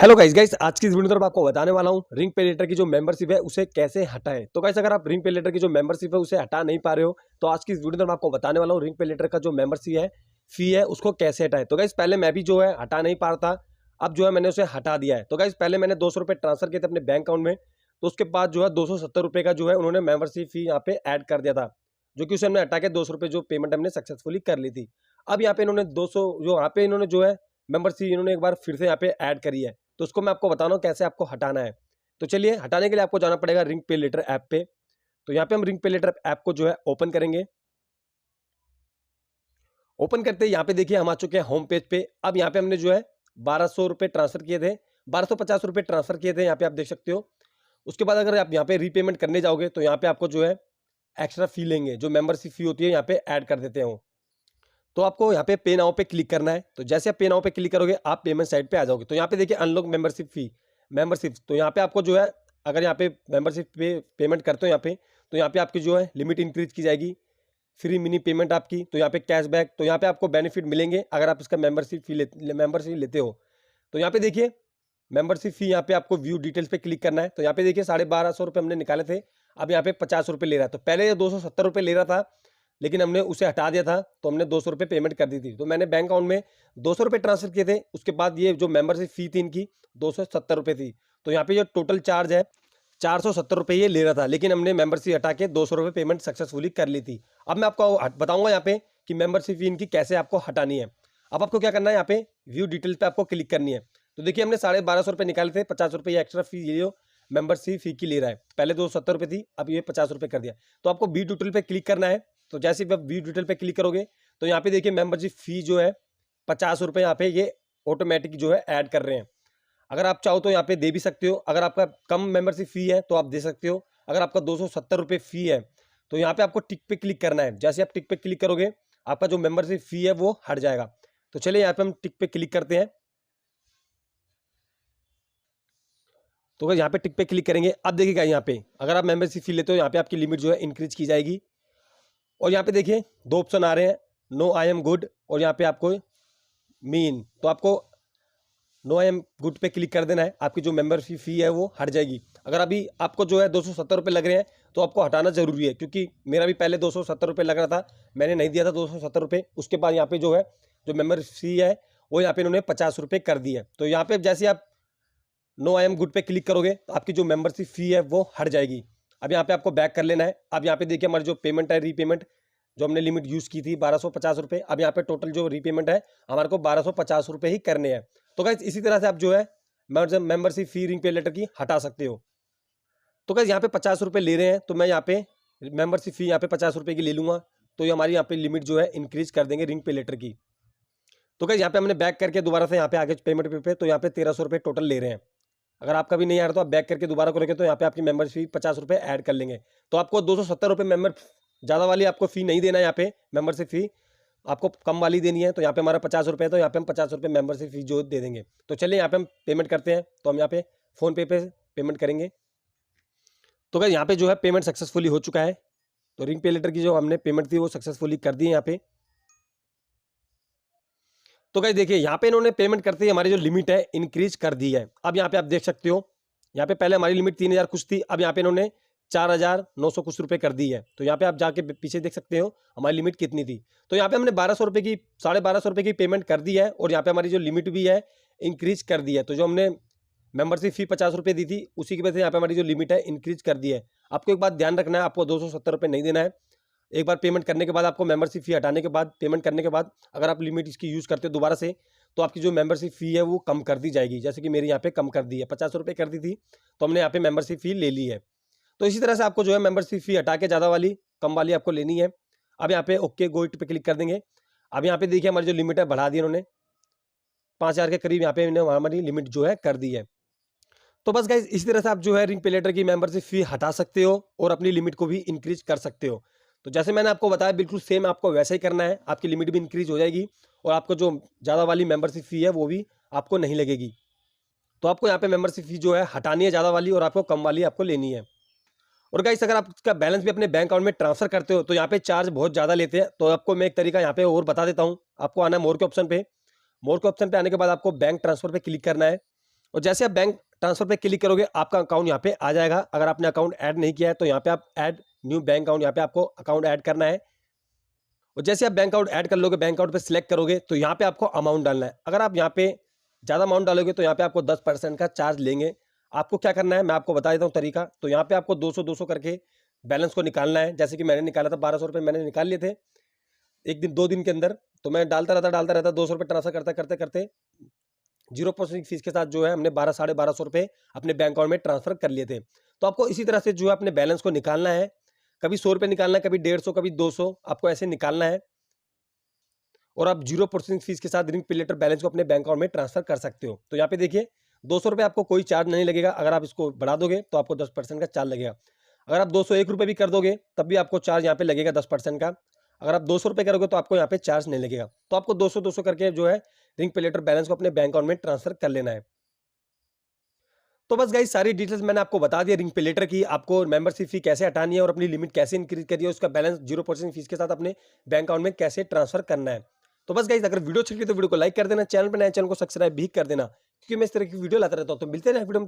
Hello guys आज की इस वीडियो में आपको बताने वाला हूँ रिंग पे लेटर की जो मेंबरशिप है उसे कैसे हटाएं। तो गाइस अगर आप रिंग पे लेटर की जो मेंबरशिप है उसे हटा नहीं पा रहे हो तो आज की इस वीडियो में आपको बताने वाला हूँ रिंग पे लेटर का जो मेंबरशिप है फी है उसको कैसे हटाएं। तो गाइस पहले मैं भी जो है हटा नहीं पा रहा था, अब जो है मैंने उसे हटा दिया है। तो गाइस पहले मैंने 200 रुपये ट्रांसफर किए थे अपने बैंक अकाउंट में, तो उसके बाद जो है 270 रुपये का जो है उन्होंने मेंबरशिप फी यहाँ पे ऐड कर दिया था, जो कि उसे हमने हटा के 200 रुपये जो पेमेंट हमने सक्सेसफुली कर ली थी। अब यहाँ पे इन्होंने 200 जो यहाँ पे इन्होंने जो है मेंबरशिप इन्होंने एक बार फिर से यहाँ पे ऐड करी है, तो उसको मैं आपको बता रहा हूँ कैसे आपको हटाना है। तो चलिए हटाने के लिए आपको जाना पड़ेगा रिंग पे लेटर ऐप पे। तो यहाँ पे हम रिंग पे लेटर ऐप को जो है ओपन करेंगे। ओपन करते ही यहाँ पे देखिए हम आ चुके हैं होम पेज पे। अब यहाँ पे हमने जो है 1200 रुपये ट्रांसफर किए थे, 1250 रुपये ट्रांसफर किए थे, यहाँ पे आप देख सकते हो। उसके बाद अगर आप यहाँ पे रीपेमेंट करने जाओगे तो यहाँ पे आपको जो है एक्स्ट्रा फी लेंगे, जो मेंबरशिप फी होती है यहाँ पे ऐड कर देते हैं। तो आपको यहाँ पे पे नाउ पे क्लिक करना है। तो जैसे आप पे नाउ पे क्लिक करोगे आप पेमेंट साइट पे आ जाओगे। तो यहाँ पे देखिए अनलॉक मेंबरशिप फी मेंबरशिप, तो यहाँ पे आपको जो है अगर यहाँ पे मेंबरशिप पे पेमेंट करते हो यहाँ पे, तो यहाँ पे आपकी जो है लिमिट इंक्रीज की जाएगी, फ्री मिनी पेमेंट आपकी, तो यहाँ पे कैशबैक, तो यहाँ पे आपको बेनिफिट मिलेंगे अगर आप इसका मेंबरशिप लेते हो। तो यहाँ पे देखिए मेंबरशिप फी यहाँ पे आपको व्यू डिटेल्स पे क्लिक करना है। तो यहाँ पे देखिए 1250 रुपये हमने निकाले थे, अब यहाँ पे 50 रुपये ले रहा है। तो पहले ये 270 रुपये ले रहा था लेकिन हमने उसे हटा दिया था, तो हमने 200 रुपये पेमेंट कर दी थी। तो मैंने बैंक अकाउंट में 200 रुपये ट्रांसफर किए थे, उसके बाद ये जो मेंबरशिप फी थी इनकी 270 रुपये थी। तो यहाँ पे जो टोटल चार्ज है 470 रुपये ये ले रहा था, लेकिन हमने मेंबरशिप हटा के 200 रुपये पेमेंट सक्सेसफुली कर ली थी। अब मैं आपको बताऊंगा यहाँ पे कि मेंबरशिप फी इनकी कैसे आपको हटानी है। अब आपको क्या करना है, यहाँ पे व्यू डिटेल पे आपको क्लिक करनी है। तो देखिए हमने 1250 रुपये निकाले थे, 50 रुपये एक्स्ट्रा फी ये मेंबरशिप फी की ले रहा है। पहले 270 रुपये थी, अब ये 50 रुपये कर दिया। तो आपको व्यू डिटेल पे क्लिक करना है। तो जैसे आप व्यू डिटेल पे क्लिक करोगे तो यहाँ पे देखिए मेंबरशिप फी जो है 50 रुपये यहाँ पे ये ऑटोमेटिक जो है ऐड कर रहे हैं। अगर आप चाहो तो यहाँ पे दे भी सकते हो, अगर आपका कम मेंबरशिप फी है तो आप दे सकते हो। अगर आपका 270 रुपये फी है तो यहाँ पे आपको टिक पे क्लिक करना है। जैसे आप टिक पे क्लिक करोगे आपका जो मेंबरशिप फी है वो हट जाएगा। तो चलिए यहाँ पे हम टिक पे क्लिक करते हैं। तो अगर यहाँ पे टिक पे क्लिक करेंगे अब देखिएगा यहाँ पे अगर आप मेंबरशिप फी लेते हो यहाँ पे आपकी लिमिट जो है इंक्रीज की जाएगी। और यहाँ पे देखिए दो ऑप्शन आ रहे हैं, नो आई एम गुड और यहाँ पे आपको मीन। तो आपको नो आई एम गुड पे क्लिक कर देना है, आपकी जो मेंबरशिप फी है वो हट जाएगी। अगर अभी आपको जो है 270 रुपये लग रहे हैं तो आपको हटाना जरूरी है, क्योंकि मेरा भी पहले 270 रुपये लग रहा था, मैंने नहीं दिया था 270 रुपये। उसके बाद यहाँ पे जो है जो मेंबरशिप फी है वो यहाँ पे इन्होंने 50 रुपये कर दी है। तो यहाँ पे जैसे आप नो आई एम गुड पे क्लिक करोगे तो आपकी जो मेंबरशिप फी है वो हट जाएगी। अब यहाँ पे आपको बैक कर लेना है। अब यहाँ पे देखिए हमारी जो पेमेंट है रीपेमेंट, जो हमने लिमिट यूज़ की थी 1250 रुपये, अब यहाँ पे टोटल जो रीपेमेंट है हमारे को 1250 रुपये ही करने हैं। तो गाइस इसी तरह से आप जो है मेंबरशिप फी रिंग पे लेटर की हटा सकते हो। तो गाइस यहाँ पे 50 रुपये ले रहे हैं तो मैं यहाँ पे मेंबरशिप फी यहाँ पे 50 रुपये की ले लूँगा, तो ये हमारी यहाँ पे लिमिट जो है इंक्रीज कर देंगे रिंग पे लेटर की। तो गाइस यहाँ पे हमने बैक करके दोबारा से यहाँ पे आगे पेमेंट पे तो यहाँ पे 1300 रुपये टोटल ले रहे हैं। अगर आपका भी नहीं आ रहा तो आप बैक करके दोबारा करोगे तो यहाँ पे आपकी मेंबरशिप 50 रुपये ऐड कर लेंगे। तो आपको 270 रुपये मेंबर ज़्यादा वाली आपको फ़ी नहीं देना है, यहाँ पे मेंबरशिप फ़ी आपको कम वाली देनी है। तो यहाँ पे हमारा 50 रुपये है तो यहाँ पे हम 50 रुपये मेंबरशिप फ़ी जो दे देंगे। तो चलिए यहाँ पे हम पेमेंट करते हैं। तो हम यहाँ पे फ़ोनपे पे पेमेंट करेंगे। तो अगर यहाँ पे जो है पेमेंट सक्सेसफुली हो चुका है, तो रिंग पे लेटर की जो हमने पेमेंट थी वो सक्सेसफुली कर दी है यहाँ पे। तो गाइस देखिए यहाँ पे इन्होंने पेमेंट करते ही हमारी जो लिमिट है इंक्रीज कर दी है। अब यहाँ पे आप देख सकते हो यहाँ पे पहले हमारी लिमिट 3000 कुछ थी, अब यहाँ पे इन्होंने 4900 कुछ रुपए कर दी है। तो यहाँ पे आप जाके पीछे देख सकते हो हमारी लिमिट कितनी थी। तो यहाँ पे हमने 1200 रुपये की 1250 रुपये की पेमेंट कर दी है और यहाँ पे हमारी जो लिमिट भी है इंक्रीज कर दी है। तो जो हमने मेंबरशिप फी 50 रुपये दी थी उसी की वजह से यहाँ पे हमारी जो लिमिट है इंक्रीज कर दी है। आपको एक बात ध्यान रखना है, आपको 270 रुपये नहीं देना है। एक बार पेमेंट करने के बाद आपको मेंबरशिप फी हटाने के बाद पेमेंट करने के बाद अगर आप लिमिट इसकी यूज़ करते हो दोबारा से तो आपकी जो मेंबरशिप फी है वो कम कर दी जाएगी। जैसे कि मेरी यहाँ पे कम कर दी है, 50 रुपये कर दी थी तो हमने यहाँ पे मेंबरशिप फी ले ली है। तो इसी तरह से आपको जो है मेंबरशिप फी हटा के ज़्यादा वाली कम वाली आपको लेनी है। अब यहाँ पे ओके गो इट पे क्लिक कर देंगे। अब यहाँ पे देखिए हमारी जो लिमिट है बढ़ा दी उन्होंने, 5000 के करीब यहाँ पे हमारी लिमिट जो है कर दी है। तो बस गाइज इसी तरह से आप जो है रिंग पे लेटर की मेंबरशिप फी हटा सकते हो और अपनी लिमिट को भी इंक्रीज कर सकते हो। तो जैसे मैंने आपको बताया बिल्कुल सेम आपको वैसा ही करना है, आपकी लिमिट भी इंक्रीज हो जाएगी और आपको जो ज़्यादा वाली मेंबरशिप फी है वो भी आपको नहीं लगेगी। तो आपको यहाँ पे मेंबरशिप फी जो है हटानी है ज़्यादा वाली और आपको कम वाली आपको लेनी है। और गाइस अगर आप इसका बैलेंस भी अपने बैंक अकाउंट में ट्रांसफर करते हो तो यहाँ पे चार्ज बहुत ज़्यादा लेते हैं। तो आपको मैं एक तरीका यहाँ पे और बता देता हूँ। आपको आना है मोर के ऑप्शन पे, मोर के ऑप्शन पे आने के बाद आपको बैंक ट्रांसफर पे क्लिक करना है। और जैसे आप बैंक ट्रांसफर पे क्लिक करोगे आपका अकाउंट यहाँ पे आ जाएगा। अगर आपने अकाउंट ऐड नहीं किया है तो यहाँ पे आप ऐड न्यू बैंक अकाउंट, यहाँ पे आपको अकाउंट ऐड करना है। और जैसे आप बैंक अकाउंट ऐड कर लोगे, बैंक अकाउंट पे सिलेक्ट करोगे तो यहाँ पे आपको अमाउंट डालना है। अगर आप यहाँ पे ज़्यादा अमाउंट डालोगे तो यहाँ पे आपको 10% का चार्ज लेंगे। आपको क्या करना है मैं आपको बता देता हूँ तरीका। तो यहाँ पे आपको 200 करके बैलेंस को निकालना है। जैसे कि मैंने निकाला था 1200 मैंने निकाल लिए थे एक दिन 2 दिन के अंदर। तो मैं डालता रहता 200 ट्रांसफर करते करते करते 0% फीस के साथ जो है हमने 1200-1250 अपने बैंक अकाउंट में ट्रांसफर कर लिए थे। तो आपको इसी तरह से जो है अपने बैलेंस को निकालना है। कभी 100 निकालना है, कभी 150, कभी 200, आपको ऐसे निकालना है। और आप 0% फीस के साथ रिंग पे लेटर बैलेंस को अपने बैंक अकाउंट में ट्रांसफर कर सकते हो। तो यहाँ पे देखिए 200 आपको कोई चार्ज नहीं लगेगा। अगर आप इसको बढ़ा दोगे तो आपको 10% का चार्ज लगेगा। अगर आप 201 रुपये भी कर दोगे तब भी आपको चार्ज यहाँ पे लगेगा 10% का। अगर आप 200 करोगे तो आपको यहाँ पे चार्ज नहीं लगेगा। तो आपको 200 करके जो है रिंग पे लेटर बैलेंस को अपने बैंक अकाउंट में ट्रांसफर कर लेना है। तो बस गाइस सारी डिटेल्स मैंने आपको बता दिया रिंग पे लेटर की। आपको मेंबरशिप फी कैसे हटानी है और अपनी लिमिट कैसे इंक्रीज करनी है, उसका बैलेंस 0% फीस के साथ अपने बैंक अकाउंट में कैसे ट्रांसफर करना है। तो बस गाइस अगर वीडियो अच्छी लगी तो वीडियो को लाइक कर देना, चैनल पर नए चैनल को सब्सक्राइब भी कर देना, क्योंकि मैं इस तरह की वीडियो लाता रहता हूँ। तो मिलते हैं वीडियो में।